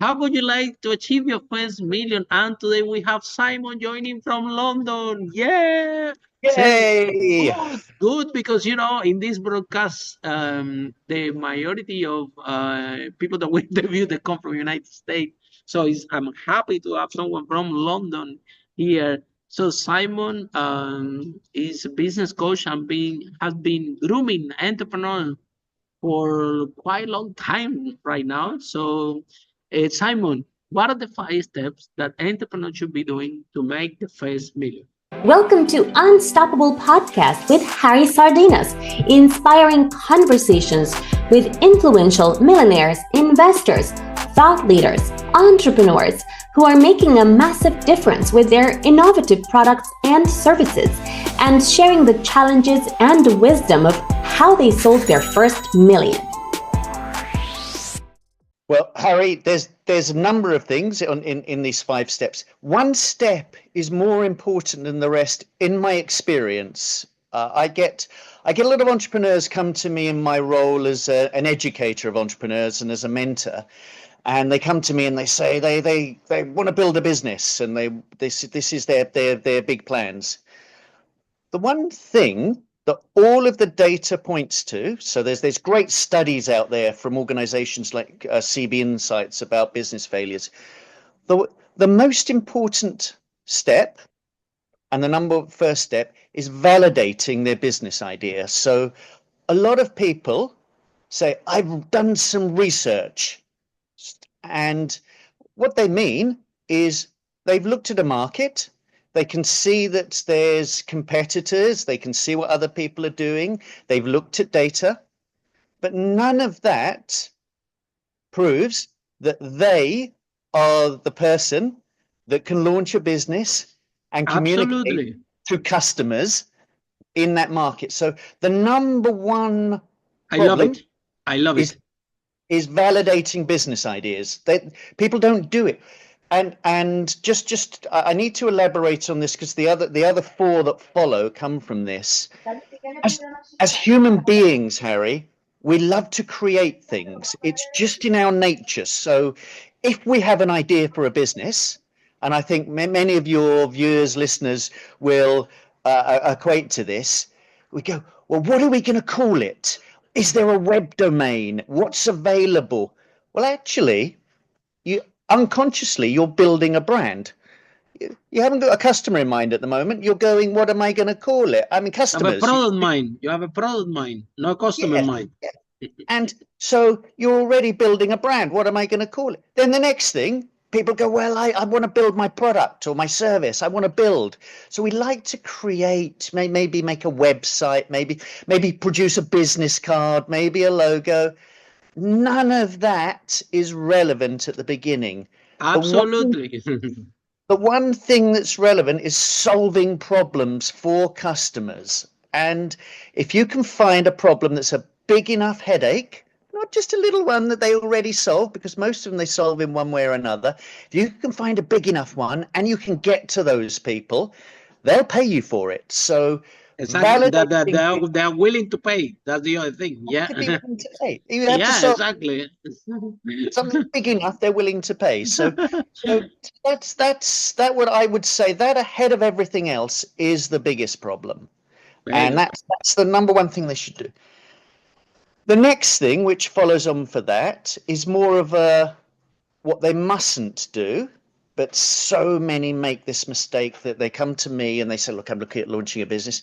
How would you like to achieve your first million? And today we have Simon joining from London. Yeah. Say, Yay! good, because in this broadcast, the majority of people that we interview, they come from United States. So I'm happy to have someone from London here. So Simon is a business coach and has been grooming entrepreneurs for quite a long time right now. So, Simon, what are the 5 steps that entrepreneurs should be doing to make the first million? Welcome to Unstoppable Podcast with Harry Sardinas, inspiring conversations with influential millionaires, investors, thought leaders, entrepreneurs who are making a massive difference with their innovative products and services, and sharing the challenges and wisdom of how they sold their first million. Well, Harry, there's a number of things in these 5 steps. One step is more important than the rest, in my experience. I get a lot of entrepreneurs come to me in my role as an educator of entrepreneurs and as a mentor, and they come to me and they say they want to build a business, and this is their big plans. The one thing that all of the data points to, so there's great studies out there from organizations like CB Insights about business failures. The most important step, and the first step, is validating their business idea. So a lot of people say, I've done some research, and what they mean is they've looked at a market. They can see that there's competitors. They can see what other people are doing. They've looked at data, but none of that proves that they are the person that can launch a business and communicate to customers in that market. So the number one problem is validating business ideas. People don't do it. And just I need to elaborate on this, because the other 4 that follow come from this. As human beings, Harry, we love to create things. It's just in our nature. So if we have an idea for a business, and I think many of your viewers, listeners will equate to this, we go, well, what are we going to call it? Is there a web domain? What's available? Well, actually, unconsciously, you're building a brand. You haven't got a customer in mind at the moment. You're going, what am I going to call it? I mean, customers. You have a product mind. You have a product mind, no customer in mind. Yeah. And so you're already building a brand. What am I going to call it? Then the next thing, people go, well, I want to build my product or my service. I want to build. So we like to create, maybe make a website, maybe produce a business card, maybe a logo. None of that is relevant at the beginning. Absolutely. The one thing that's relevant is solving problems for customers. And if you can find a problem that's a big enough headache, not just a little one that they already solve, because most of them they solve in one way or another. If you can find a big enough one and you can get to those people, they'll pay you for it. So exactly, they're willing to pay. That's the other thing. Yeah. You have to solve exactly. something big enough, they're willing to pay. So that's what I would say. That ahead of everything else is the biggest problem. And that's the number one thing they should do. The next thing, which follows on for that, is more of what they mustn't do. But so many make this mistake that they come to me and they say, look, I'm looking at launching a business.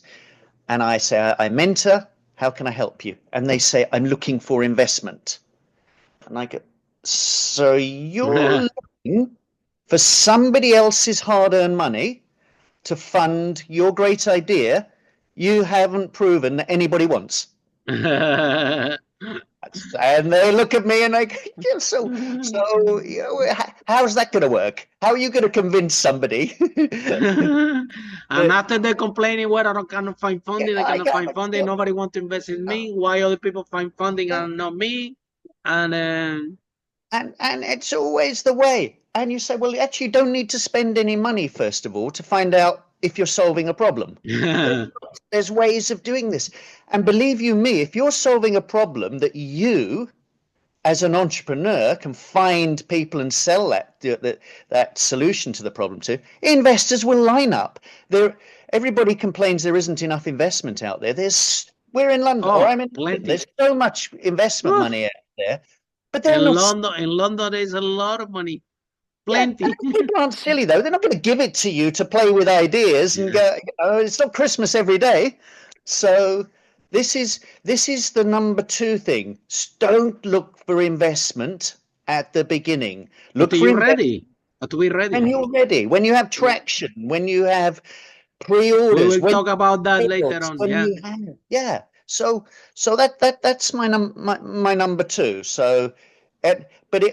And I say, I mentor, how can I help you? And they say, I'm looking for investment. And I go, so you're looking for somebody else's hard-earned money to fund your great idea you haven't proven that anybody wants. And they look at me and I go, yeah, so how's that going to work? How are you going to convince somebody? And after they're complaining, well, I cannot find funding, I cannot find funding, nobody wants to invest in me. Why other people find funding and not me? And it's always the way. And you say, well, actually, you don't need to spend any money, first of all, to find out if you're solving a problem. There's ways of doing this. And believe you me, if you're solving a problem that you as an entrepreneur can find people and sell that solution to the problem to, investors will line up. Everybody complains there isn't enough investment out there. We're in London, or Oh, I'm in London. plenty. There's so much investment Oof. money out there, but they're not. In London, there's a lot of money. Yeah, Plenty. people aren't silly though. They're not going to give it to you to play with ideas and go. It's not Christmas every day. So this is the number two thing. Don't look for investment at the beginning. Look Until for you're investment ready. Until we're ready. when you're ready, when you have traction, when you have We pre-orders. will talk about that later on. When you have, yeah. So that's my number two. So, but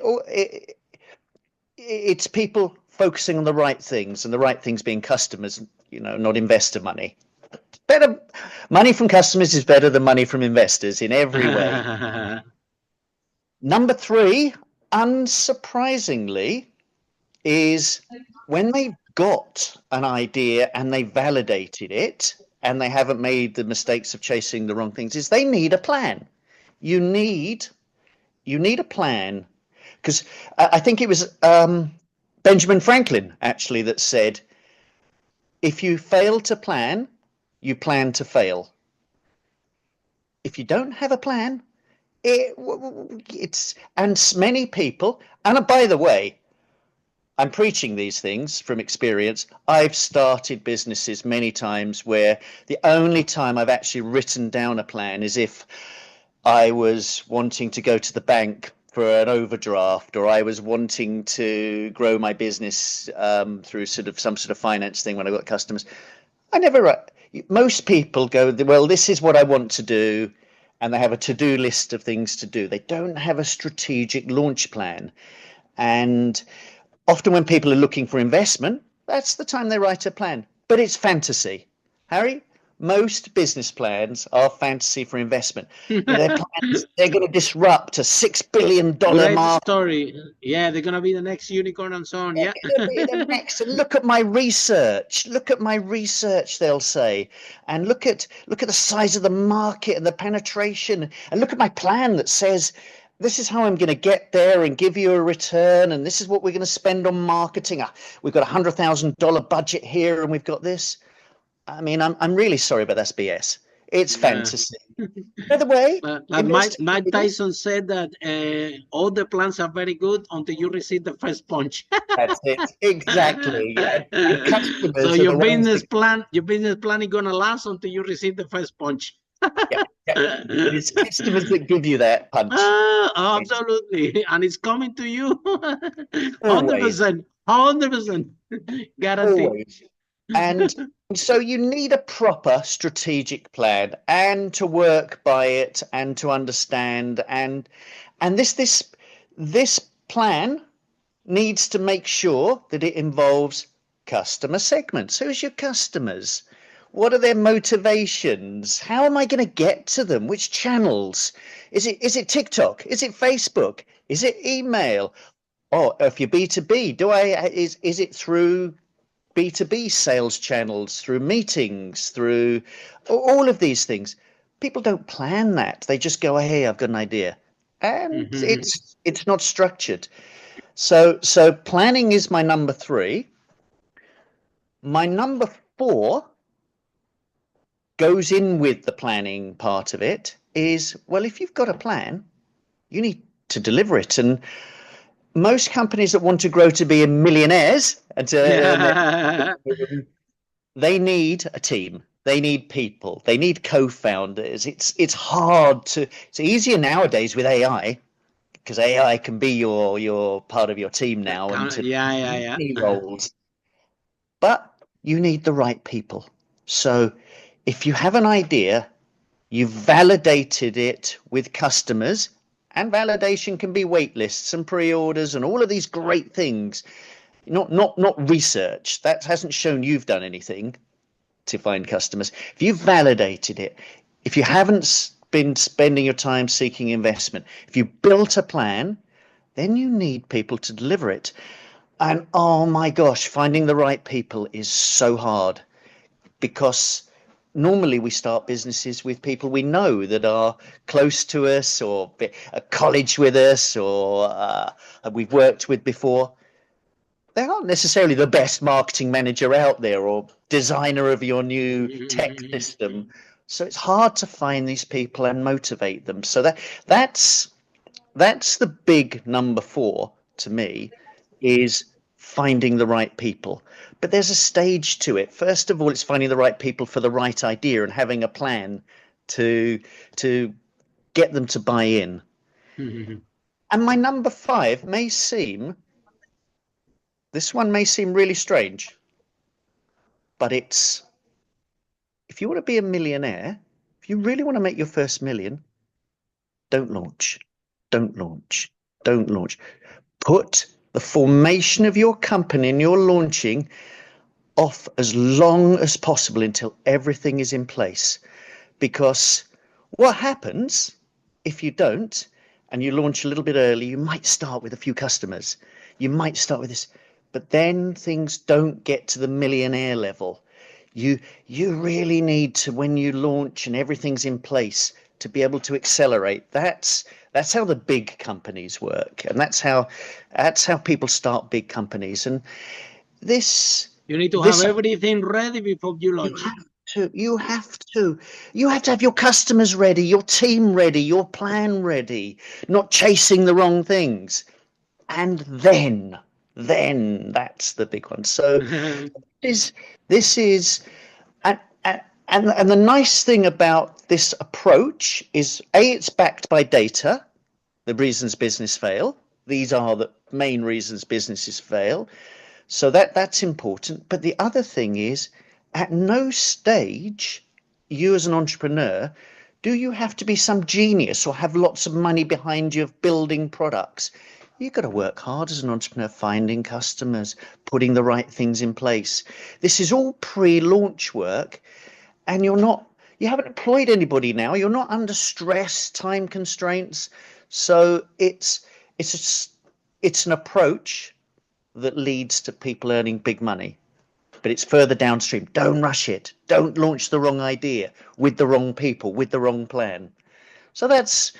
it's people focusing on the right things, and the right things being customers, not investor money. Better money from customers is better than money from investors in every way. Number three, unsurprisingly, is when they've got an idea and they validated it and they haven't made the mistakes of chasing the wrong things, is they need a plan. You need a plan. Because I think it was Benjamin Franklin, actually, that said, if you fail to plan, you plan to fail. If you don't have a plan, and many people, and by the way, I'm preaching these things from experience. I've started businesses many times where the only time I've actually written down a plan is if I was wanting to go to the bank for an overdraft, or I was wanting to grow my business through some sort of finance thing when I got customers. Most people go, well, this is what I want to do, and they have a to-do list of things to do. They don't have a strategic launch plan. And often when people are looking for investment, that's the time they write a plan. But it's fantasy. Harry, most business plans are fantasy for investment. They're going to disrupt a $6 billion market. Story. Yeah, they're going to be the next unicorn and so on. Yeah. They're going to be the next. And look at my research. Look at my research, they'll say. And look at the size of the market and the penetration. And look at my plan that says, this is how I'm going to get there and give you a return. And this is what we're going to spend on marketing. We've got $100,000 budget here, and we've got this. I mean, I'm really sorry, but that's BS. It's fantasy. By the way, Mike Tyson said that all the plans are very good until you receive the first punch. That's it. Exactly. So your business plan is going to last until you receive the first punch. Yeah. It's customers that give you that punch. Absolutely. And it's coming to you 100%. 100%. Guaranteed. Always. And so you need a proper strategic plan, and to work by it, and to understand, and this plan needs to make sure that it involves customer segments. Who's your customers? What are their motivations? How am I going to get to them? Which channels? Is it TikTok? Is it Facebook? Is it email? Or if you're B2B, is it through B2B sales channels, through meetings, through all of these things? People don't plan that. They just go, hey, I've got an idea. And it's not structured. So planning is my number three. My number four goes in with the planning part of it is, well, if you've got a plan, you need to deliver it. And most companies that want to grow to be millionaires, they need a team. They need people. They need co-founders. It's hard to. It's easier nowadays with AI, because AI can be your part of your team now and roles. But you need the right people. So if you have an idea, you've validated it with customers. And validation can be wait lists and pre-orders and all of these great things. Not research. That hasn't shown you've done anything to find customers. If you've validated it, if you haven't been spending your time seeking investment, if you built a plan, then you need people to deliver it. And oh my gosh, finding the right people is so hard, because normally we start businesses with people we know that are close to us or at college with us or we've worked with before. They aren't necessarily the best marketing manager out there or designer of your new tech system. So it's hard to find these people and motivate them. So that's the big number 4 to me, is finding the right people. But there's a stage to it. First of all, it's finding the right people for the right idea and having a plan to get them to buy in. And my number 5 this one may seem really strange, but it's, if you want to be a millionaire, if you really want to make your first million, don't launch. Don't launch. Don't launch. Put the formation of your company and your launching off as long as possible until everything is in place. Because what happens if you don't, and you launch a little bit early, you might start with a few customers. You might start with this, but then things don't get to the millionaire level. You really need to, when you launch and everything's in place, to be able to accelerate. That's how the big companies work, and that's how people start big companies. And this, you need to have everything ready before you launch. You have to have your customers ready, your team ready, your plan ready, not chasing the wrong things. And then that's the big one. So this is and the nice thing about this approach is, it's backed by data, the reasons business fail. These are the main reasons businesses fail. So that's important. But the other thing is, at no stage, you as an entrepreneur, do you have to be some genius or have lots of money behind you of building products. You've got to work hard as an entrepreneur, finding customers, putting the right things in place. This is all pre-launch work, and you haven't employed anybody now. You're not under stress, time constraints. So it's an approach that leads to people earning big money. But it's further downstream. Don't rush it. Don't launch the wrong idea with the wrong people, with the wrong plan. So that's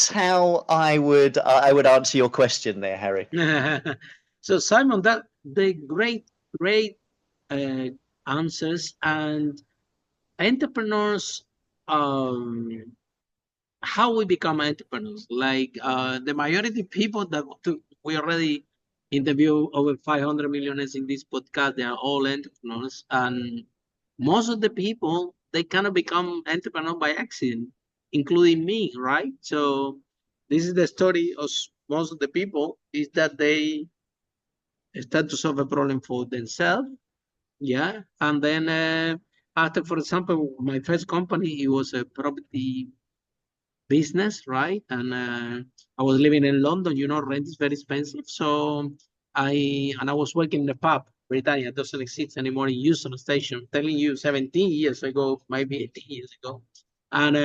how I would answer your question there, Harry. So Simon, that the great answers. And entrepreneurs, how we become entrepreneurs, like the majority of people that we already interview over 500 millionaires in this podcast, they are all entrepreneurs, and most of the people, they kind of become entrepreneurs by accident, including me, right? So this is the story of most of the people, is that they start to solve a problem for themselves, yeah, and then after, for example, my first company, it was a property business, right? And I was living in London, rent is very expensive. So I was working in the pub. Britannia doesn't exist anymore in Houston Station. I'm telling you, 17 years ago, maybe 18 years ago. And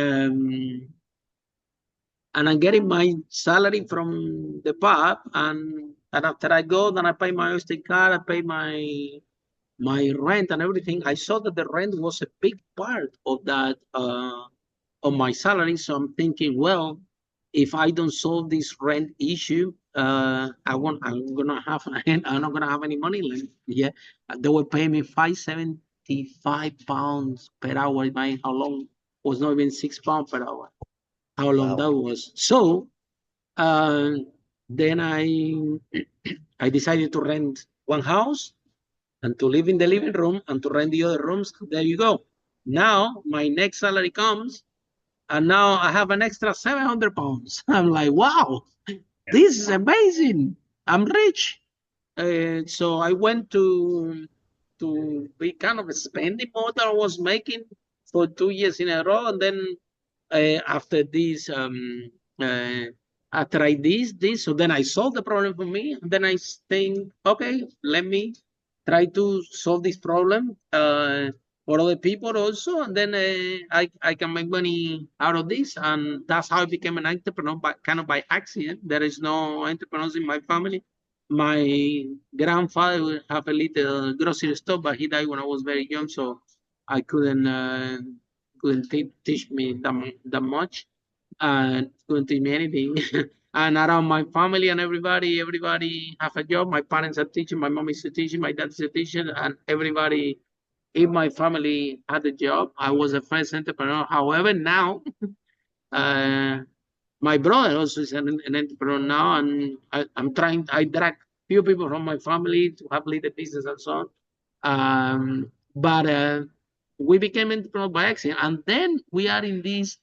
I'm getting my salary from the pub, and after I go, then I pay my Oyster card, I pay my rent and everything. I saw that the rent was a big part of that of my salary. So I'm thinking, well, if I don't solve this rent issue, I'm not gonna have any money left. Yeah, they were paying me £575 per hour. How long was not even £6 per hour? How long that was? So then I decided to rent one house and to live in the living room and to rent the other rooms. There you go. Now my next salary comes, and now I have an extra £700. I'm like, wow, this is amazing. I'm rich. So I went to be kind of spending more than I was making for 2 years in a row. And then after this, after I did this, so then I solved the problem for me. And then I think, okay, let me try to solve this problem for other people also, and then I can make money out of this. And that's how I became an entrepreneur, kind of by accident. There is no entrepreneurs in my family. My grandfather would have a little grocery store, but he died when I was very young, so I couldn't teach me that much, and couldn't teach me anything. And around my family and everybody have a job. My parents are teaching, my mom is a teacher, my dad is a teacher, and everybody in my family had a job. I was the first entrepreneur. However, now uh, my brother also is an entrepreneur now, and I'm trying. I drag few people from my family to have little business and so on. But we became entrepreneurs by accident, and then we are in this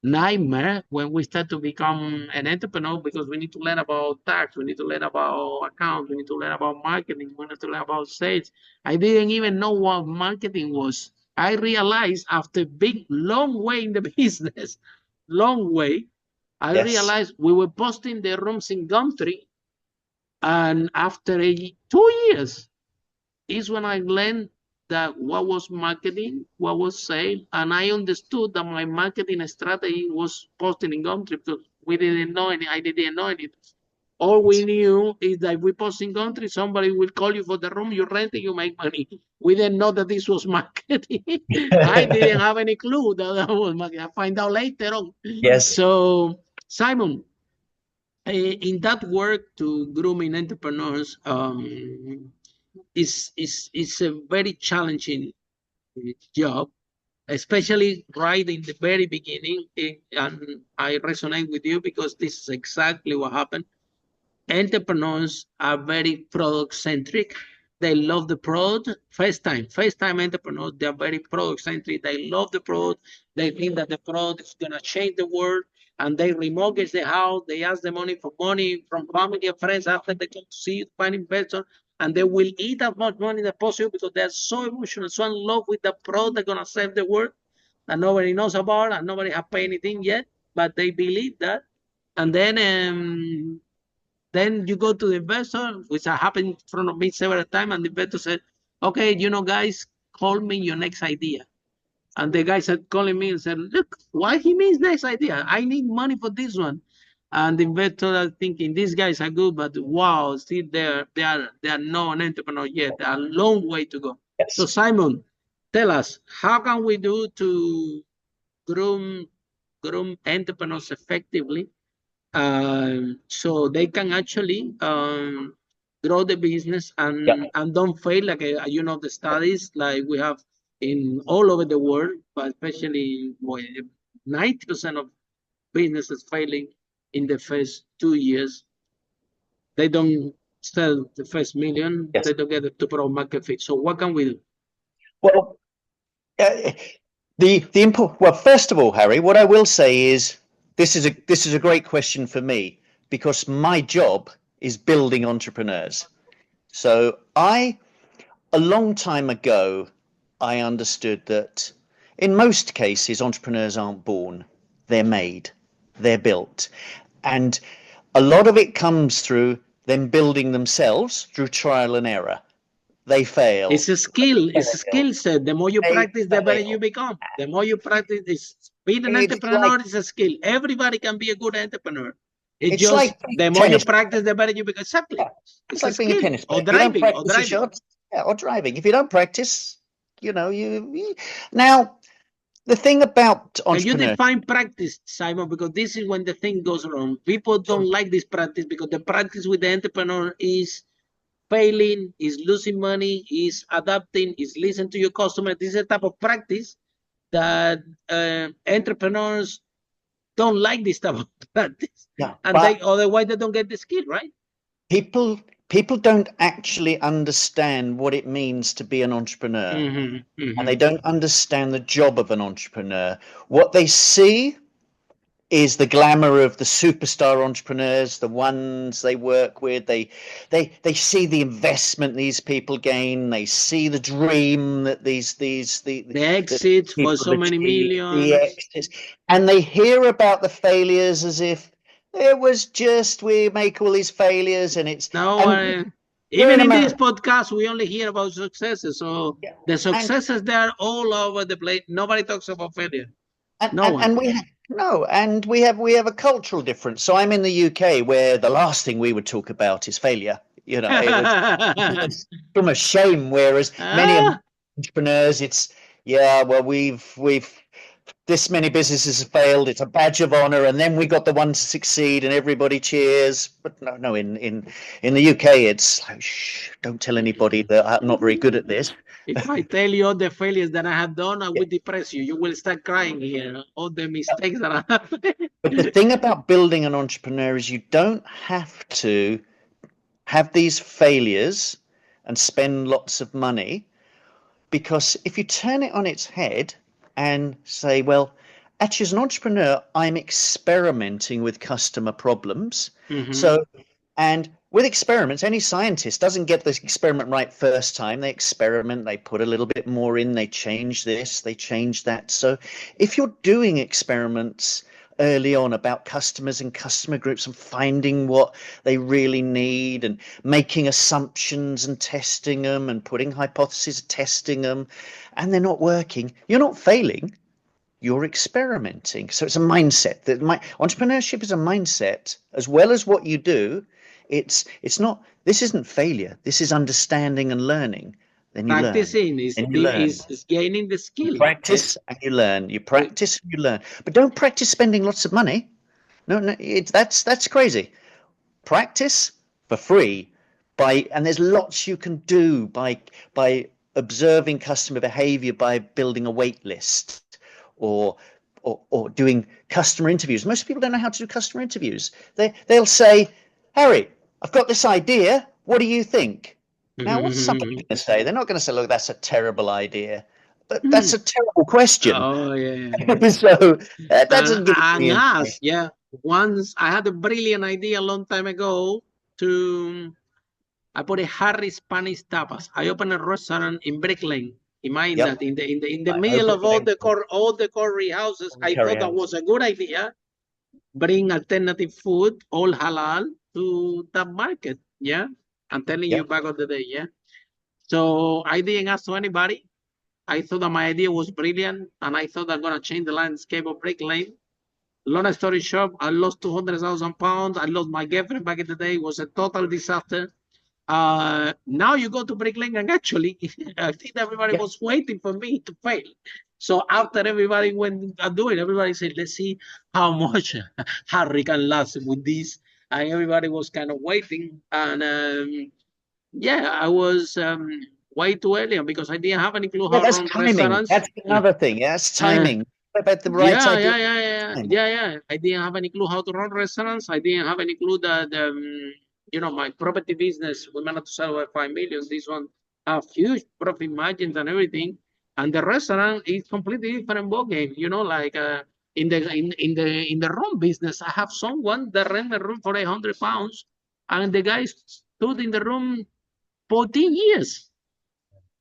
nightmare when we start to become an entrepreneur because we need to learn about tax, we need to learn about accounts, we need to learn about marketing, we need to learn about sales. I didn't even know what marketing was. I realized after big long way in the business, long way, I realized we were posting the rooms in Gumtree, and after 2 years is when I learned that what was marketing, what was sales, and I understood that my marketing strategy was posting in Gumtree because we didn't know any. I didn't know anything. All we knew is that if we post in Gumtree, somebody will call you for the room, you rent it, you make money. We didn't know that this was marketing. I didn't have any clue that was marketing. I find out later on. Yes. So, Simon, in that work to grooming entrepreneurs, is a very challenging job, especially right in the very beginning. And I resonate with you because this is exactly what happened. Entrepreneurs are very product centric. They love the product. First time entrepreneurs, they are very product centric. They love the product. They think that the product is going to change the world, and they remortgage the house. They ask the money from family and friends after they come to see you, find investors, and they will eat as much money as possible because they're so emotional, so in love with the product they're going to save the world, and nobody knows about, and nobody has paid anything yet, but they believe that. And then you go to the investor, which happened in front of me several times, and the investor said, okay, guys, call me your next idea. And the guy said, calling me and said, look, why he means next idea? I need money for this one. And the investor are thinking, these guys are good, but wow, still they are not an entrepreneur yet. They are a long way to go. Yes. So Simon, tell us, how can we do to groom entrepreneurs effectively, so they can actually grow the business and don't fail like the studies like we have in all over the world, but especially 90% of businesses failing in the first 2 years. They don't sell the first million. They don't get the product market fit. So what can we do? Well, well, first of all, Harry, what I will say is this is a great question for me because my job is building entrepreneurs. So a long time ago, I understood that in most cases, entrepreneurs aren't born, they're made, they're built. And a lot of it comes through them building themselves through trial and error. They fail. It's a skill. It's a skill set. The more you practice, the better you become. The more you practice, being an entrepreneur is a skill. Everybody can be a good entrepreneur. It's just like the more you practice, the better you become. Exactly. It's like being a tennis player. Or driving. If you don't practice, you now. The thing about entrepreneurs. You define practice, Simon, because this is when the thing goes wrong. People don't like this practice because the practice with the entrepreneur is failing, is losing money, is adapting, is listening to your customer. This is a type of practice that entrepreneurs don't like this type of practice. Yeah, and otherwise they don't get the skill, right? People don't actually understand what it means to be an entrepreneur. And they don't understand the job of an entrepreneur. What they see is the glamour of the superstar entrepreneurs, the ones they work with. They see the investment these people gain. They see the dream that the exits for so many millions. The exits, and they hear about the failures as if it was just we make all these failures and it's even in this podcast we only hear about successes. So the successes they're all over the place. Nobody talks about failure. And we have a cultural difference. So I'm in the UK where the last thing we would talk about is failure. It's from a shame. Whereas many entrepreneurs, Yeah, well, we've this many businesses have failed. It's a badge of honor, and then we got the one to succeed, and everybody cheers. But no, in the UK, it's like, shh, don't tell anybody that I'm not very good at this. If I tell you all the failures that I have done, I Yeah. will depress you. You will start crying here. All the mistakes that I have. But the thing about building an entrepreneur is you don't have to have these failures and spend lots of money, because if you turn it on its head and say, well, actually, as an entrepreneur, I'm experimenting with customer problems. So, and with experiments, any scientist doesn't get this experiment right first time. They experiment, they put a little bit more in, they change this, they change that. So if you're doing experiments early on about customers and customer groups and finding what they really need and making assumptions and testing them and putting hypotheses, testing them, and they're not working, you're not failing, you're experimenting. So it's a mindset. That entrepreneurship is a mindset as well as what you do. It's not, this isn't failure, this is understanding and learning. Then you Practicing learn is, and you learn. is gaining the skill. Practice and you learn. You practice and you learn. But don't practice spending lots of money. No, that's crazy. Practice for free and there's lots you can do by observing customer behavior, by building a wait list or doing customer interviews. Most people don't know how to do customer interviews. They'll say, Harry, I've got this idea. What do you think? Now, what's somebody going to say? They're not going to say, look, that's a terrible idea. But that's a terrible question. Oh, yeah. So that doesn't give me us, yeah. Once I had a brilliant idea a long time ago I put a Harry Spanish tapas. I opened a restaurant in Brick Lane. Imagine that in the middle of all the curry houses. I thought that was a good idea. Bring alternative food, all halal, to the market. Yeah. I'm telling you back of the day, yeah. So I didn't ask to anybody. I thought that my idea was brilliant, and I thought I'm gonna change the landscape of Brick Lane. Long story short, I lost 200,000 pounds. I lost my girlfriend back in the day. It was a total disaster. Now you go to Brick Lane, and actually, I think everybody was waiting for me to fail. So after everybody went and do it, everybody said, let's see how much Harry can last with this. And everybody was kind of waiting. And yeah, I was way too early because I didn't have any clue how to run restaurants. That's another thing. That's timing. About the right idea. Yeah. I didn't have any clue how to run restaurants. I didn't have any clue that my property business, we managed to sell over 5 million. This one have huge profit margins and everything. And the restaurant is completely different ballgame. Like in the room business, I have someone that rent the room for £800, and the guy stood in the room 14 years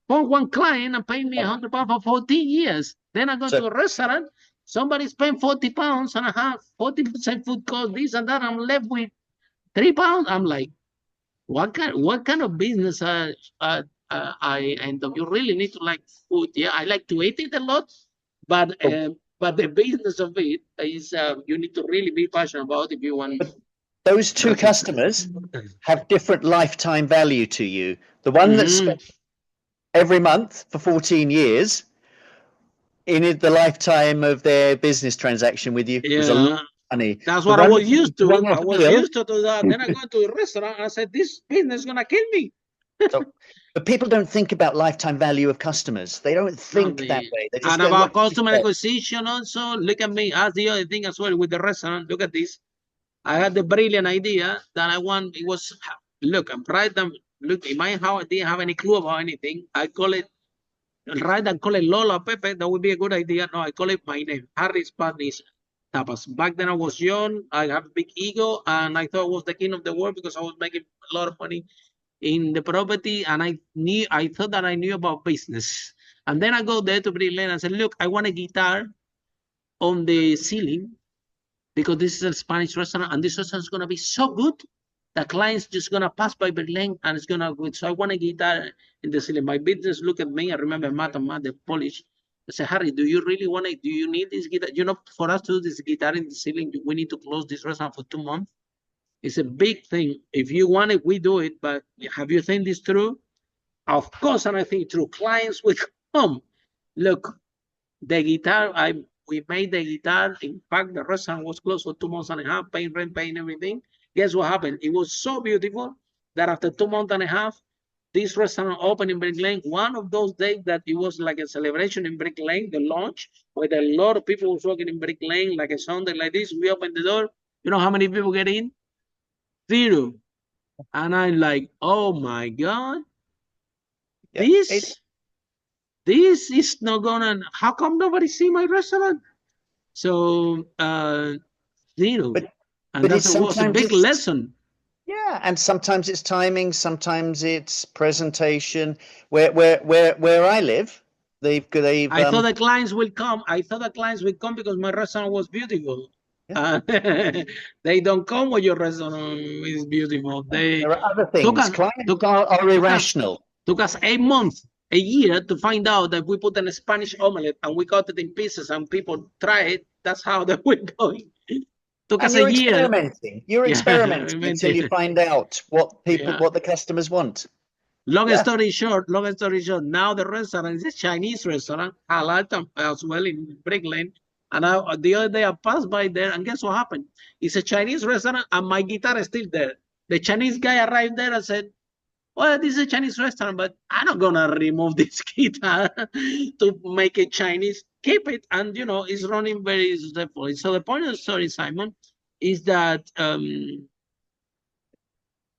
for one client and paid me £100 for 14 years. Then I go to a restaurant, somebody spent £40 and I have 40% food cost, this and that. I'm left with £3. I'm like, what kind of business I end up? You really need to like food. Yeah, I like to eat it a lot, but the business of it is you need to really be passionate about if you want. Those two customers have different lifetime value to you. The one that spent every month for 14 years in the lifetime of their business transaction with you was a lot of money. That's what I was used to. I was used to that. Then I go to a restaurant and I said, this business is going to kill me. But people don't think about lifetime value of customers. They don't think that way. And about customer acquisition also. Look at me. That's the other thing as well with the restaurant. Look at this. I had the brilliant idea that I want. It was, look, I'm right down. Look, in my house, I didn't have any clue about anything. I call it, right and call it Lola Pepe. That would be a good idea. No, I call it my name, Harry Spanish Tapas. Back then I was young. I have a big ego, and I thought I was the king of the world because I was making a lot of money in the property, and I thought that I knew about business. And then I go there to Brick Lane and said, look, I want a guitar on the ceiling because this is a Spanish restaurant, and this restaurant is going to be so good that clients just going to pass by Brick Lane and it's going to go. So I want a guitar in the ceiling. My business look at me. I remember Matt, the Polish. I said, Harry, do you really want it? Do you need this guitar? For us to do this guitar in the ceiling, we need to close this restaurant for 2 months. It's a big thing. If you want it, we do it. But have you think this through? Of course, and I think through. Clients will come. Look, the guitar, we made the guitar. In fact, the restaurant was closed for 2 months and a half, paying rent, paying everything. Guess what happened? It was so beautiful that after 2 months and a half, this restaurant opened in Brick Lane. One of those days that it was like a celebration in Brick Lane, the launch, where a lot of people was walking in Brick Lane, like a Sunday like this. We opened the door. You know how many people get in? 0. And I'm like, oh my God, Yeah, this is not gonna, how come nobody see my restaurant? So 0. but And that was a sometimes big lesson. yeah, and sometimes it's timing, sometimes it's presentation. Where I live, they've I thought the clients will come. I thought the clients will come because my restaurant was beautiful. Yeah. They don't come when your restaurant is beautiful. There are other things. Clients are irrational. Took us 8 months, a year to find out that we put in a Spanish omelette and we cut it in pieces and people try it. That's how that we're going. Took us a year. Experimenting. You're experimenting until you find out what the customers want. Long story short, now the restaurant is a Chinese restaurant, halal as well in Brick Lane. And the other day I passed by there, and guess what happened? It's a Chinese restaurant, and my guitar is still there. The Chinese guy arrived there and said, well, this is a Chinese restaurant, but I'm not going to remove this guitar to make it Chinese. Keep it, and, it's running very successfully. So the point of the story, Simon, is that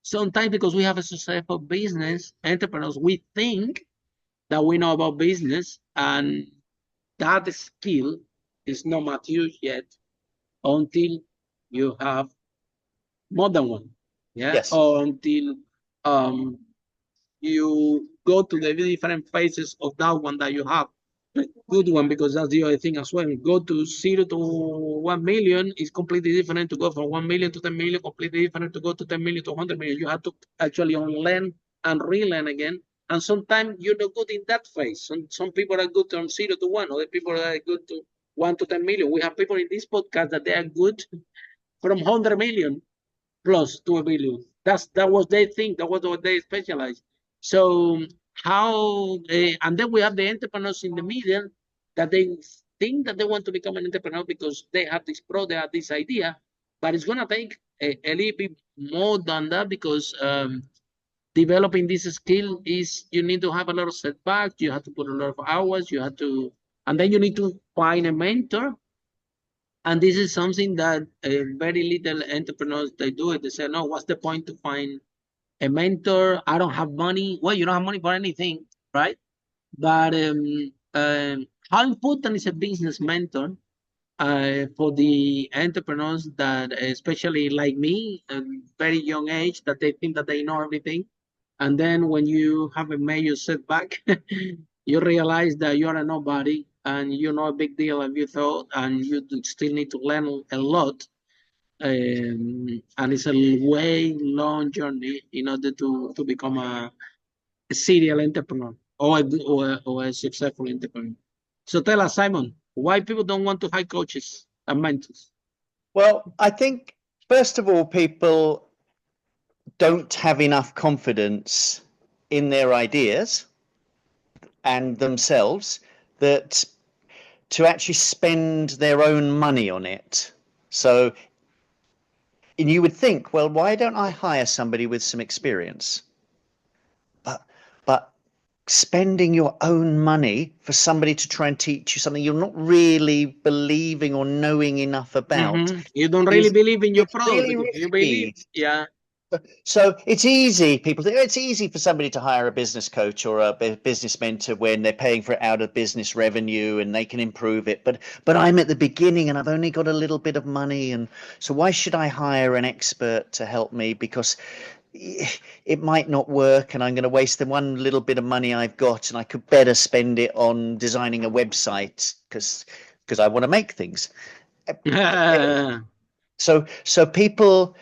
sometimes because we have a successful business, entrepreneurs, we think that we know about business, and that skill is not mature yet until you have more than one. Yeah. Yes. Or until you go to the different phases of that one that you have. Good one, because that's the other thing as well. Go to 0 to 1 million is completely different to go from 1 million to 10 million, completely different to go to 10 million to 100 million. You have to actually unlearn and relearn again. And sometimes you're not good in that phase. Some people are good from 0 to 1, other people are good to 1 to 10 million. We have people in this podcast that they are good from 100 million plus to a billion. That was their thing. That was what they specialize. So and then we have the entrepreneurs in the middle that they think that they want to become an entrepreneur because they have this they have this idea, but it's going to take a little bit more than that, because developing this skill is, you need to have a lot of setbacks, you have to put a lot of hours, and then you need to find a mentor. And this is something that very little entrepreneurs, they do it. They say, no, what's the point to find a mentor? I don't have money. Well, you don't have money for anything, right? But how important is a business mentor for the entrepreneurs that, especially like me, at very young age, that they think that they know everything. And then when you have a major setback, you realize that you are a nobody and you're not a big deal as you thought, and you still need to learn a lot. And it's a way long journey in order to become a serial entrepreneur or a successful entrepreneur. So tell us, Simon, why people don't want to hire coaches and mentors? Well, I think, first of all, people don't have enough confidence in their ideas and themselves that to actually spend their own money on it. So, and you would think, well, why don't I hire somebody with some experience? But spending your own money for somebody to try and teach you something you're not really believing or knowing enough about. You don't really believe in your product. Really you believe, yeah. So it's easy, it's easy for somebody to hire a business coach or a business mentor when they're paying for it out of business revenue and they can improve it. But I'm at the beginning and I've only got a little bit of money. And so why should I hire an expert to help me? Because it might not work and I'm going to waste the one little bit of money I've got, and I could better spend it on designing a website because I want to make things. So people,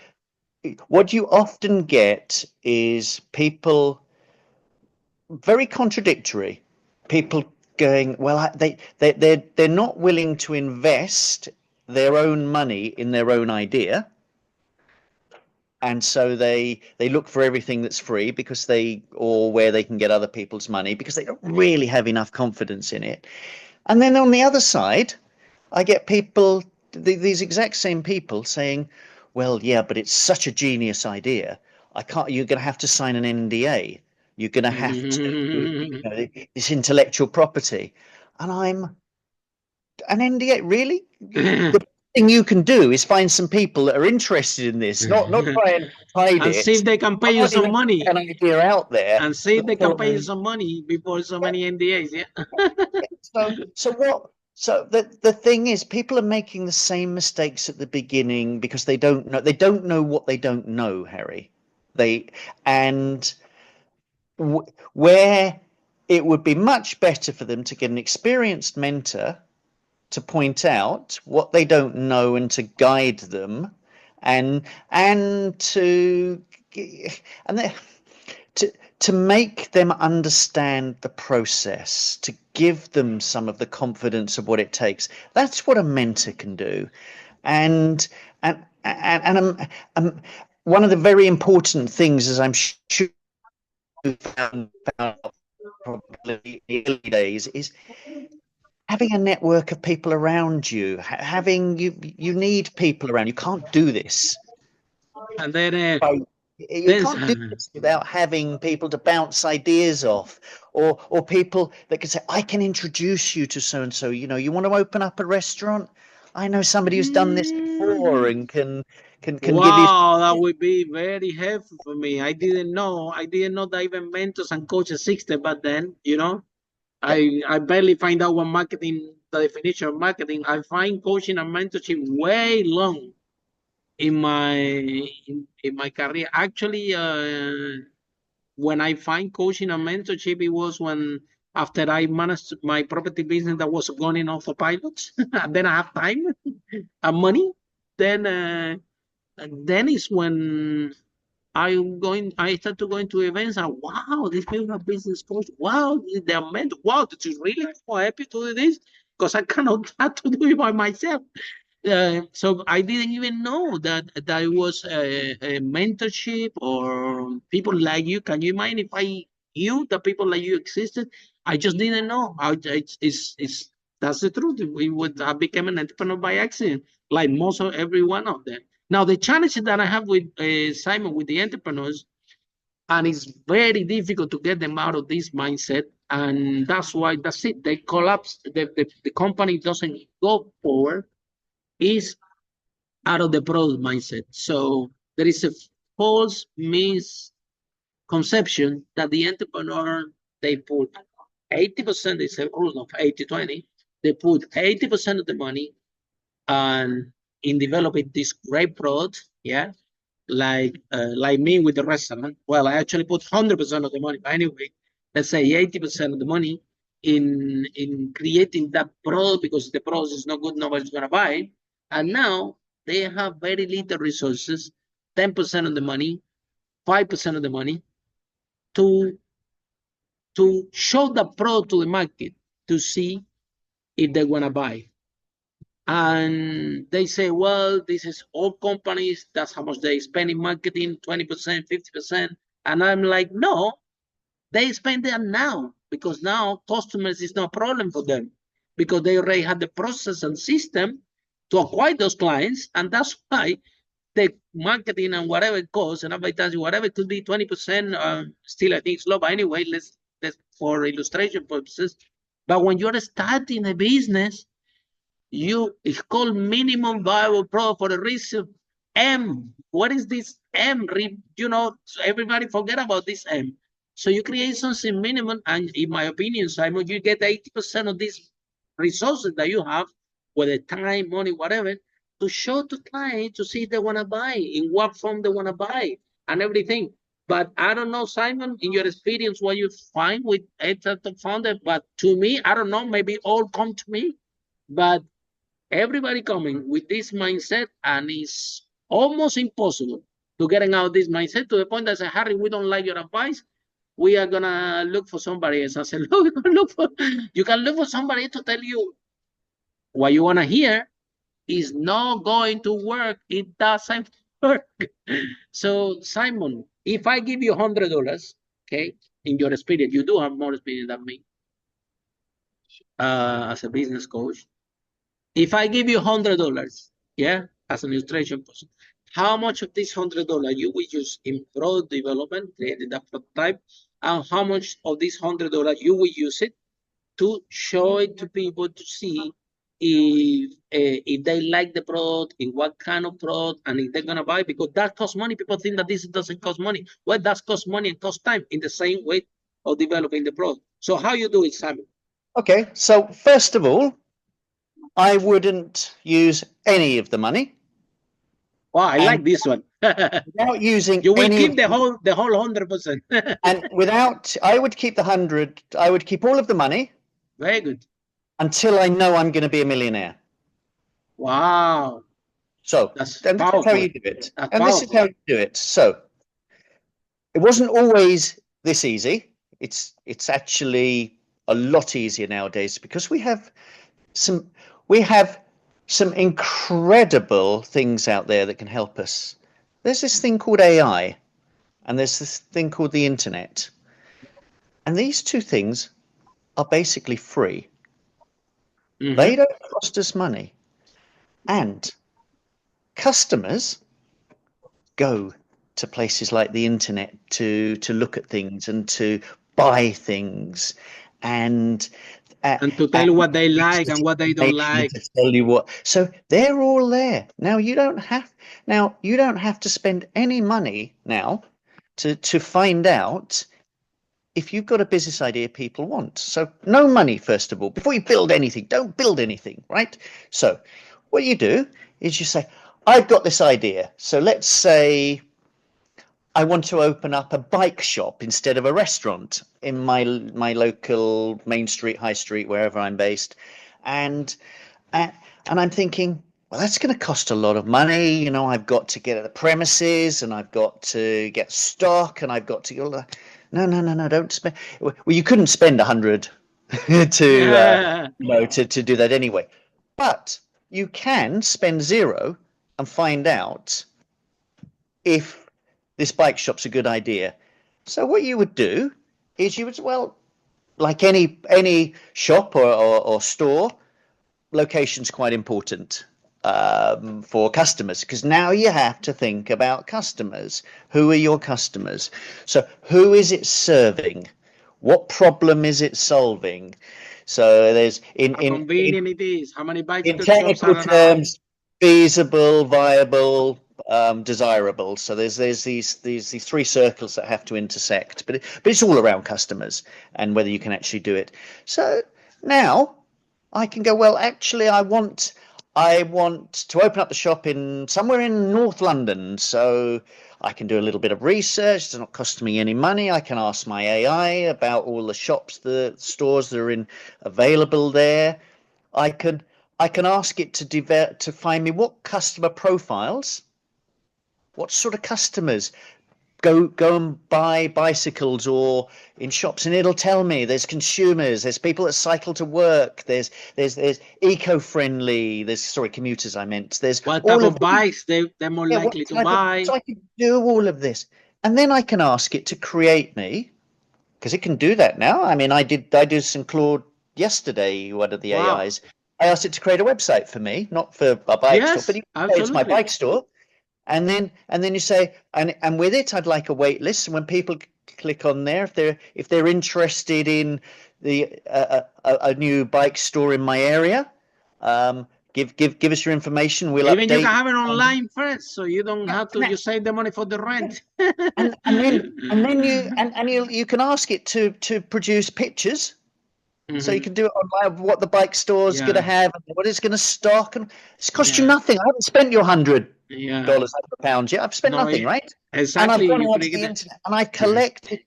what you often get is people very contradictory. People going, well, they're not willing to invest their own money in their own idea, And so they look for everything that's free or where they can get other people's money because they don't really have enough confidence in it. And then on the other side, I get people, these exact same people saying, well, yeah, but it's such a genius idea. You're going to have to sign an NDA. You're going to have to, this intellectual property. And an NDA, really? The thing you can do is find some people that are interested in this, not try and hide and it. see if they can pay you some money. An idea out there. And see if they can pay you some money before so many NDAs, yeah. So the thing is, people are making the same mistakes at the beginning because they don't know what they don't know, Harry. Where it would be much better for them to get an experienced mentor to point out what they don't know and to guide them and to make them understand the process, to give them some of the confidence of what it takes. That's what a mentor can do. And one of the very important things, as I'm sure you found probably in the early days, is having a network of people around you. You need people around. You can't do this. And then you can't do this without having people to bounce ideas off, or people that can say, I can introduce you to so and so. You want to open up a restaurant? I know somebody who's done this before and can give you. Wow, that would be very helpful for me. I didn't know that even mentors and coaches existed back then. I barely find out what marketing, the definition of marketing. I find coaching and mentorship way long in my career. Actually, when I find coaching and mentorship, it was when after I managed my property business that was going in autopilot, and then I have time and money. Then is when I start to go into events and wow, these people are business coach. Wow, they're meant. Wow, this is really so happy to do this because I cannot have to do it by myself. So I didn't even know that it was a mentorship or people like you. Can you mind if I knew that people like you existed? I just didn't know. That's the truth. We would have become an entrepreneur by accident, like most of every one of them. Now the challenge that I have with Simon, with the entrepreneurs, and it's very difficult to get them out of this mindset, and that's it. They collapse. The company doesn't go forward. Is out of the product mindset. So there is a false misconception that the entrepreneur, they put 80%, it's a rule of 80-20, they put 80% of the money and in developing this great product, yeah, like me with the restaurant. Well, I actually put 100% of the money, but anyway, let's say 80% of the money in creating that product, because the product is not good, nobody's gonna buy it. And now they have very little resources, 10% of the money, 5% of the money to show the product to the market to see if they want to buy. And they say, well, this is all companies, that's how much they spend in marketing, 20%, 50%. And I'm like, no, they spend that now, because now customers is no problem for them, because they already have the process and system to acquire those clients. And that's why the marketing and whatever it costs and advertising, whatever it could be 20%, still I think it's low, but anyway, let's for illustration purposes. But when you're starting a business, it's called minimum viable product for a reason. M. What is this M? So everybody forget about this M. So you create something minimum, and in my opinion, Simon, you get 80% of these resources that you have, whether time, money, whatever, to show to clients to see if they want to buy, in what form they want to buy, and everything. But I don't know, Simon, in your experience, what you find with a startup founder. But to me, I don't know, maybe all come to me, but everybody coming with this mindset, and it's almost impossible to get out of this mindset, to the point that I say, Harry, we don't like your advice. We are gonna look for somebody else. I said, look, you can look for somebody to tell you what you wanna hear is not going to work. It doesn't So, Simon, if I give you $100, okay, in your experience, you do have more experience than me as a business coach. If I give you $100, yeah, as an illustration person, how much of this $100 you will use in product development, creating that prototype, and how much of this $100 you will use it to show it to people to see if they like the product, in what kind of product, and if they're gonna buy, because that costs money. People think that this doesn't cost money. Well, that costs money and cost time in the same way of developing the product. So how you do it, Simon? Okay, so first of all, I wouldn't use any of the money. Wow, I like this one. Without using You will any keep the whole 100%. and without, I would keep the 100, I would keep all of the money Very good. until I know I'm going to be a millionaire. Wow. So, That's and this is how powerful. you do it. That's And this is how you do it. So, it wasn't always this easy. It's actually a lot easier nowadays because we have some incredible things out there that can help us. There's this thing called AI, and there's this thing called the internet. And these two things are basically free. They don't cost us money. And customers go to places like the internet to look at things and to buy things and to tell you what they like and what they don't like. to tell you what. So they're all there. Now you don't have to spend any money now to find out if you've got a business idea people want. So no money, first of all. Before you build anything, don't build anything, right? So what you do is you say, I've got this idea. So let's say I want to open up a bike shop instead of a restaurant in my local main street, high street, wherever I'm based. And I'm thinking, well, that's going to cost a lot of money. You know, I've got to get the premises and I've got to get stock and I've got to go. No, don't spend. Well, you couldn't spend 100 to do that anyway. But you can spend 0 and find out if this bike shop's a good idea. So what you would do is you would, well, like any shop or store, location's quite important for customers, because now you have to think about customers. Who are your customers? So who is it serving? What problem is it solving? So there's how convenient it is. How many bikes in technical terms, feasible, viable, desirable. So there's these 3 circles that have to intersect, but it's all around customers and whether you can actually do it. So now I can go, well, actually I want to open up the shop somewhere in North London. So I can do a little bit of research. It's not costing me any money. I can ask my AI about all the shops, the stores that are available there. I can ask it to find me what customer profiles, what sort of customers go and buy bicycles or in shops, and it'll tell me there's consumers, there's people that cycle to work, there's eco-friendly, commuters I meant. There's what type of bikes they're more likely to buy. So I can do all of this. And then I can ask it to create me, because it can do that now. I mean, I did some Claude yesterday, one of the AIs. I asked it to create a website for me, not for a bike store, but it's my bike store. And then you say, and with it, I'd like a wait list. And when people click on there, if they're interested in a new bike store in my area, give us your information. We'll even update. you can have it online first, so you don't have to. You save the money for the rent. and then you can ask it to produce pictures. So you can do it online of what the bike store is going to have, and what it's going to stock, and it's cost you nothing. I haven't spent your $100, £100 yet. I've spent nothing, right? Exactly. And I've gone onto the internet and I've collected,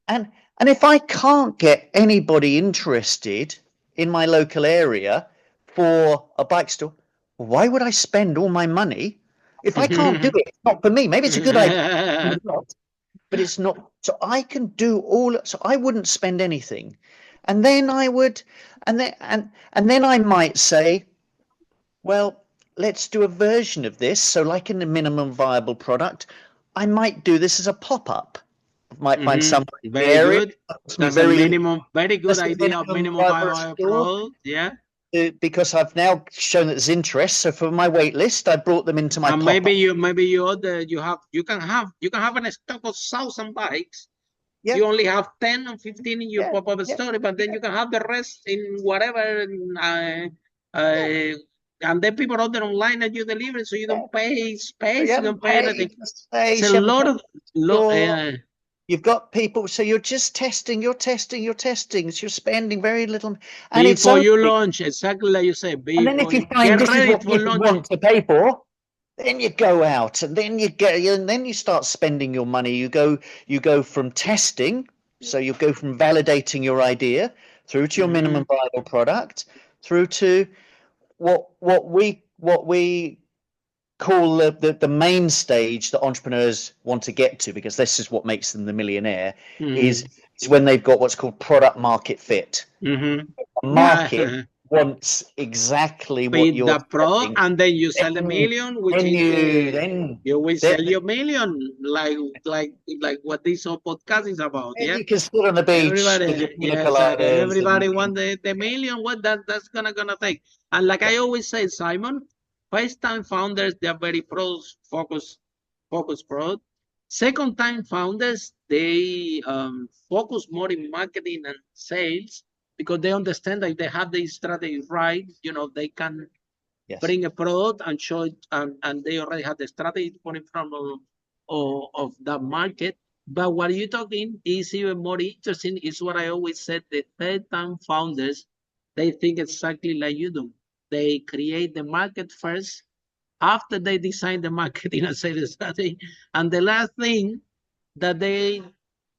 and if I can't get anybody interested in my local area for a bike store, why would I spend all my money if I can't do it? It's not for me. Maybe it's a good idea, but it's not. So I can do all. So I wouldn't spend anything. And then I would, and then I might say, well, let's do a version of this. So like in the minimum viable product, I might do this as a pop-up. Might find somebody in the Very area, good. some That's a very very good that's the idea of minimum minimum viable viable store, product. Yeah. because I've now shown that there's interest. So for my wait list, I brought them into my And pop-up. maybe you can have a stock of 1,000 bikes. Yeah. You only have 10 or 15 in your Yeah, pop-up yeah, store, but then you can have the rest in whatever. Uh, yeah, and then people order online and you deliver it, so you yeah. don't pay space, You you haven't don't pay paid anything. the It's space, a you haven't lot paid of the store. uh, You've got people, so you're just testing, you're testing, so you're spending very little, and it's before only, you launch, exactly like you say, and then before if you you find get this is ready what for people launching. want to pay for, then you go out and then you start spending your money. You go from testing, so you go from validating your idea through to your minimum viable product, through to what we call the main stage that entrepreneurs want to get to, because this is what makes them the millionaire, is when they've got what's called product market fit. A market Yeah. wants exactly what Feed you're the product, selling. and then you sell the Then, million, which then is you then you will then, sell your million, like what this whole podcast is about. then Yeah. you can sit on the beach with your Everybody, pina yeah, exactly. coladas Everybody and want the million. What that's gonna take? And like I always say, Simon, first time founders, they are very pros focus pro. Second time founders, they focus more in marketing and sales because they understand that if they have the strategy right, they can yes. bring a product and show it, and they already have the strategy to put in front of that market. But what you're talking is even more interesting, is what I always said, the third time founders, they think exactly like you do. They create the market first, after they design the marketing and sales strategy. And the last thing that they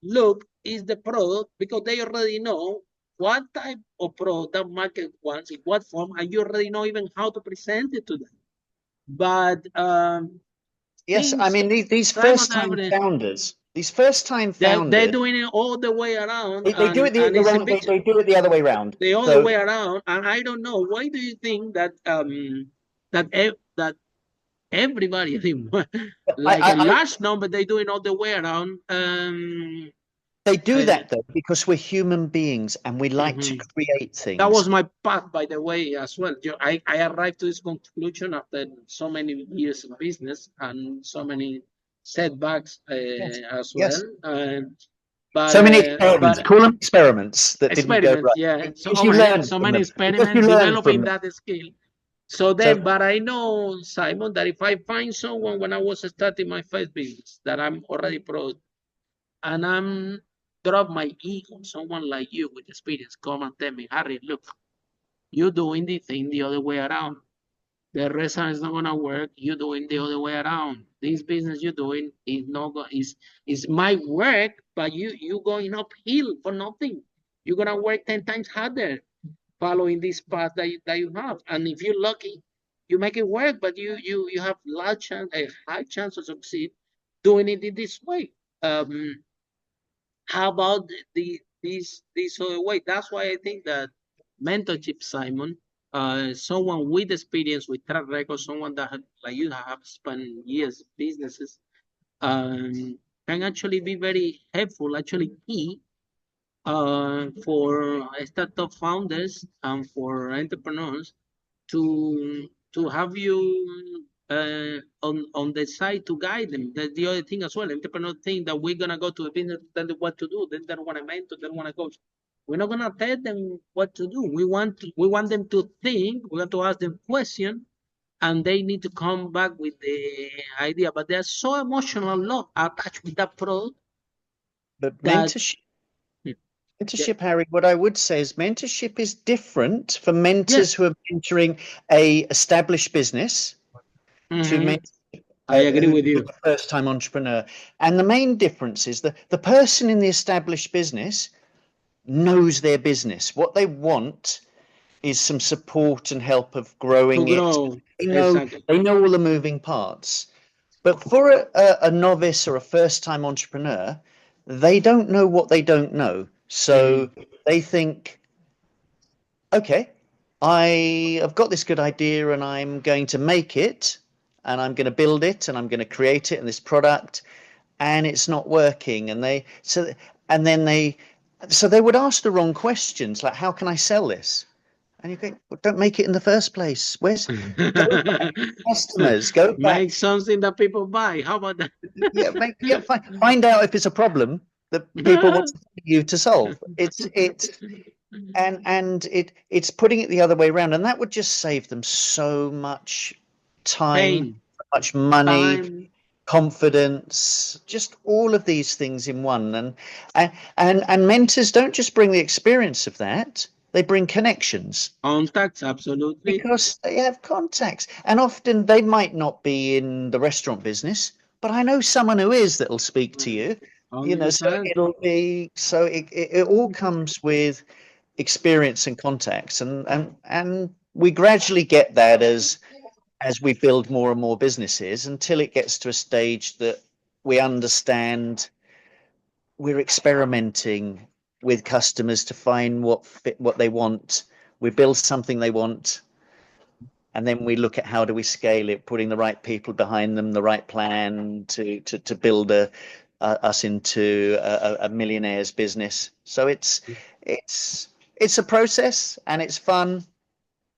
look is the product, because they already know what type of product that market wants, in what form, and you already know even how to present it to them. But Yes, I things, mean these Simon, first time founders, these first time they're founders, doing it all the way around, they do it and the it's a wrong, big, they do it the other way around. the other So way around. And I don't know, why do you think that that everybody, I think, like a I large number, they do it all the way around. they do Uh, that though because we're human beings and we like to mhm. create That things. was my path, by the way, as well. I arrived to this conclusion after so many years of business and so many setbacks Yes, as well. yes. But So many experiments, but call them experiments that didn't go experiments, right yeah. So because oh you my God, learn so from many them. Because you experiments learn from developing them. that skill. So So then, but I know, Simon, that if I find someone when I was starting my first business that I'm already pro, and I'm drop my ego, someone like you with experience come and tell me, Harry, look, you doing the thing the other way around. The restaurant is not gonna work. You're doing the other way around. This business you're doing is not go is might work, but you going uphill for nothing. You're gonna work 10 times harder following this path that you have. And if you're lucky, you make it work, but you have a high chance to succeed doing it in this way. Um, how about this other way? That's why I think that mentorship, Simon, someone with experience, with track record, someone that like you have spent years businesses, can actually be very helpful, actually key for startup founders and for entrepreneurs to have you on the side to guide them. That's the other thing as well. Entrepreneurs think that we're gonna go to a business, tell them what to do. They don't want to mentor. They don't want to coach. We're not gonna tell them what to do. We want them to think. We want to ask them questions, and they need to come back with the idea. But they're so emotional love attached with that product but that yeah, mentorship, Harry, what I would say is mentorship is different for mentors yes, who are mentoring a established business to hmm, mentor I agree with who's you. a first-time entrepreneur. And the main difference is that the person in the established business knows their business. What they want is some support and help of To growing it. grow, exactly. They know all the moving parts. But for a novice or a first-time entrepreneur, they don't know what they don't know. Hmm. So they think, okay, I have got this good idea and I'm going to make it and I'm going to build it and I'm going to create it and this product and it's not working and then they would ask the wrong questions like how can I sell this? And you think, well, don't make it in the first place. Go back to customers, go back. Make something that people buy. How about that? Find out if it's a problem that people want you to solve. It's putting it the other way around, and that would just save them so much time, Pain, so much money, time, confidence, just all of these things in one. And mentors don't just bring the experience of that, they bring connections contacts, absolutely. because they have contacts. And often they might not be in the restaurant business, but I know someone who is that'll speak to you. So 100%. it all comes with experience and contacts, and we gradually get that as we build more and more businesses until it gets to a stage that we understand we're experimenting with customers to find what they want. We build something they want, and then we look at how do we scale it, putting the right people behind them, the right plan to build us into a millionaire's business. So it's a process and it's fun,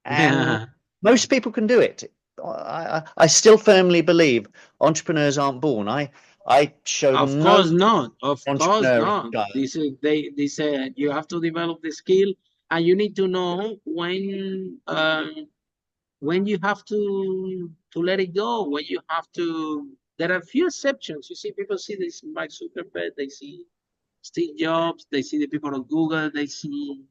and Yeah. most people can do it. I still firmly believe entrepreneurs aren't born. I show Of them no course not. Of course entrepreneurial not. child. They said you have to develop the skill, and you need to know when you have to let it go, when you have to. There are a few exceptions. You see, people see this Mark Zuckerberg, they see Steve Jobs, they see the people on Google, they see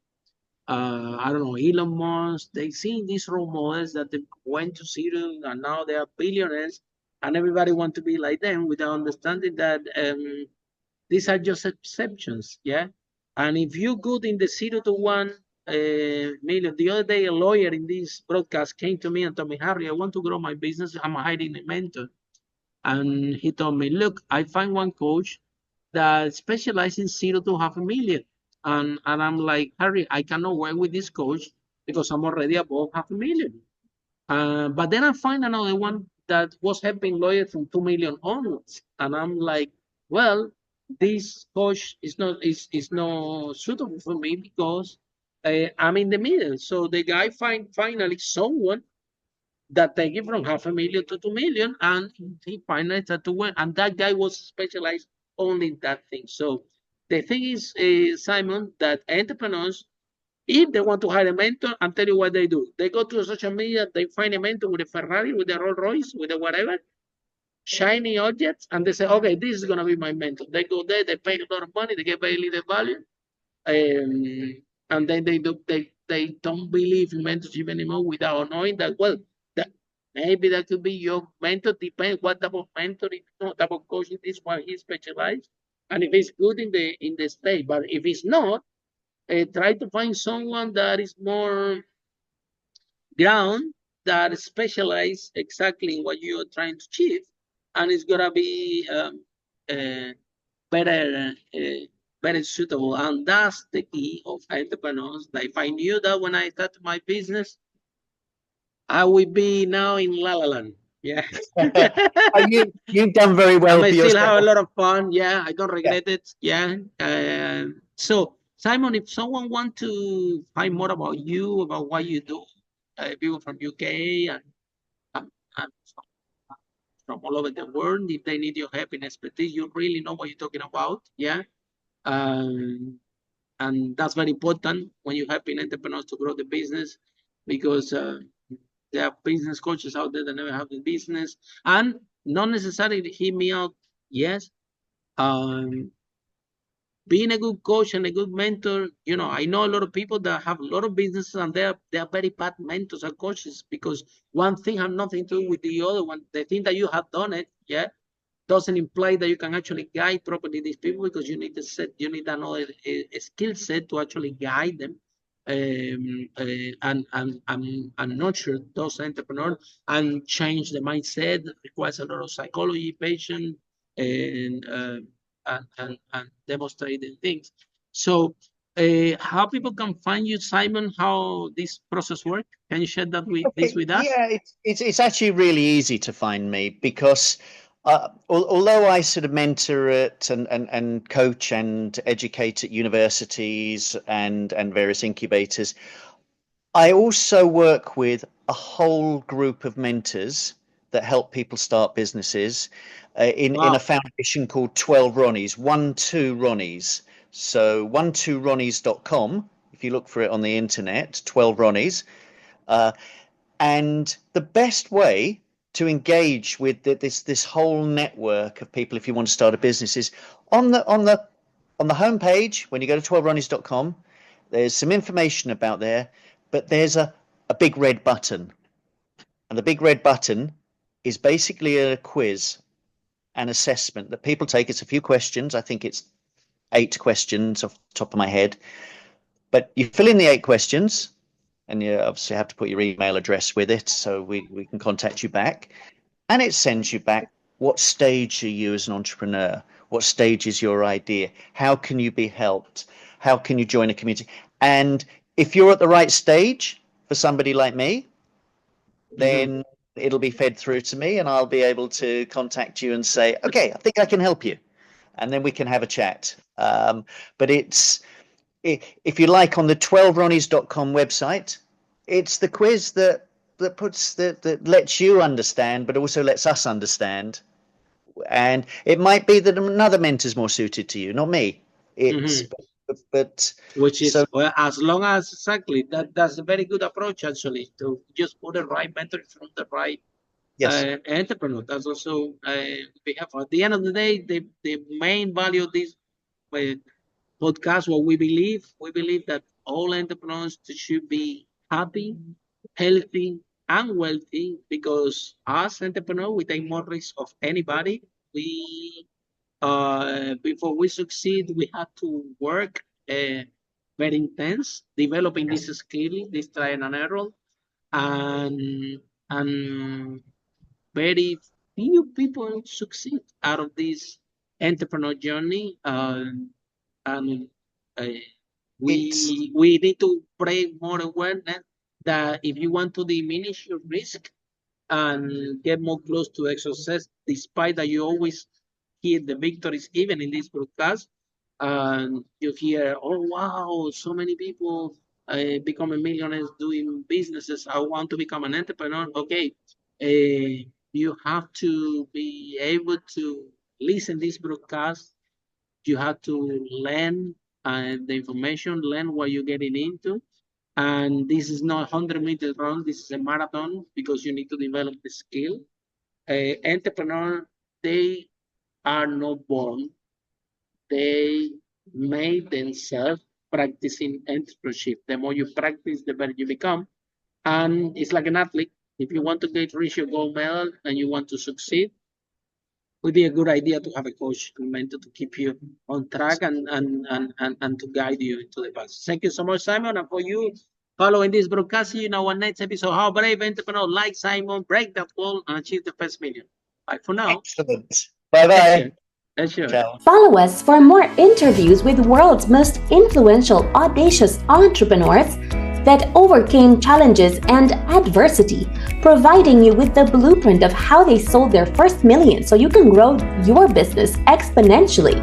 I don't know, Elon Musk. They see these role models that they went to zero and now they are billionaires, and everybody want to be like them without understanding that these are just exceptions. Yeah, and if you're good in the 0 to 1 million, the other day a lawyer in this broadcast came to me and told me, Harry, I want to grow my business. I'm hiring a mentor, and he told me, look, I find one coach that specializes in 0 to 500,000. And I'm like, Harry, I cannot work with this coach because I'm already above 500,000. But then I find another one that was helping lawyers from 2 million onwards. And I'm like, well, this coach is not suitable for me because I'm in the middle. So the guy finally someone that take it from 500,000 to 2 million, and he finally started to win. And that guy was specialized only in that thing. So the thing is, Simon, that entrepreneurs, if they want to hire a mentor, I'll tell you what they do. They go to social media, they find a mentor with a Ferrari, with a Rolls Royce, with a whatever, shiny objects, and they say, okay, this is going to be my mentor. They go there, they pay a lot of money, they get very little value, and then they don't believe in mentorship anymore without knowing that, well, that maybe that could be your mentor. Depends what type of mentor, if what type of coach it is, what he specialized, and if he's good in the state. But if he's not, try to find someone that is more ground, that specialize exactly in what you're trying to achieve, and it's gonna be uh, better better suitable. And that's the key of entrepreneurs. If I knew that when I started my business, I would be now in La La Land. Yeah. You've done very I well may for still have a yourself. lot of fun. Yeah, I don't Yeah. regret it. Yeah. So Simon, if someone want to find more about you, about what you do, people from UK and from all over the world, if they need your help and expertise, you really know what you're talking about. Yeah. Um, and that's very important when you're helping entrepreneurs to grow the business, because there are business coaches out there that never have the business, and not necessarily hear me out. Yes, um, being a good coach and a good mentor, I know a lot of people that have a lot of businesses and they are very bad mentors and coaches, because one thing has nothing to do with the other one. The thing that you have done it, yeah, doesn't imply that you can actually guide properly these people, because you need another a skill set to actually guide them, and nurture those entrepreneurs and change the mindset. It requires a lot of psychology, patience, and demonstrating things. So how people can find you, Simon, how this process works? Can you share that with us? Yeah, it's actually really easy to find me because although I sort of mentor at and coach and educate at universities and various incubators, I also work with a whole group of mentors that help people start businesses in a Wow. foundation called 12 Ronnies, 12 Ronnies. So 12ronnies.com, if you look for it on the internet, 12 Ronnies. And the best way to engage with this whole network of people, if you want to start a business, is on the homepage. When you go to 12ronnies.com, there's some information about there, but there's a big red button, and the big red button is basically a quiz, an assessment that people take. It's a few questions. I think it's 8 questions off the top of my head, but you fill in the 8 questions. And you obviously have to put your email address with it so we can contact you back. And it sends you back, what stage are you as an entrepreneur? What stage is your idea? How can you be helped? How can you join a community? And if you're at the right stage for somebody like me, then it'll be fed through to me and I'll be able to contact you and say, okay, I think I can help you. And then we can have a chat. But it's, if you like, on the 12ronnies.com website, it's the quiz that lets you understand, but also lets us understand. And it might be that another mentor's more suited to you, not me. It's but Which is, so well, as long as exactly that's a very good approach actually, to just put the right mentor from the right yes, entrepreneur. That's also we have, at the end of the day, the main value of this podcast, what we believe that all entrepreneurs should be happy, healthy, and wealthy, because as entrepreneurs, we take more risk of anybody. We before we succeed, we have to work very intense, developing this skill, this trial and error, and and very few people succeed out of this entrepreneur journey. And it's we need to bring more awareness that if you want to diminish your risk and get more close to success, despite that you always hear the victories, even in this broadcast, and you hear, oh wow, so many people becoming millionaires doing businesses. I want to become an entrepreneur. Okay, you have to be able to listen this broadcast. You have to learn the information, learn what you're getting into. And this is not 100-meter run. This is a marathon because you need to develop the skill. Entrepreneur, they are not born. They made themselves practicing entrepreneurship. The more you practice, the better you become. And it's like an athlete. If you want to reach your gold medal and you want to succeed, it would be a good idea to have a coach and mentor to keep you on track and to guide you into the path. Thank you so much, Simon, and for you following this broadcast. See you in our next episode. How brave entrepreneur like Simon break that wall and achieve the first million. Bye for now. excellent. Bye-bye. Pleasure. Ciao. Follow us for more interviews with world's most influential, audacious entrepreneurs that overcame challenges and adversity, providing you with the blueprint of how they sold their first million so you can grow your business exponentially.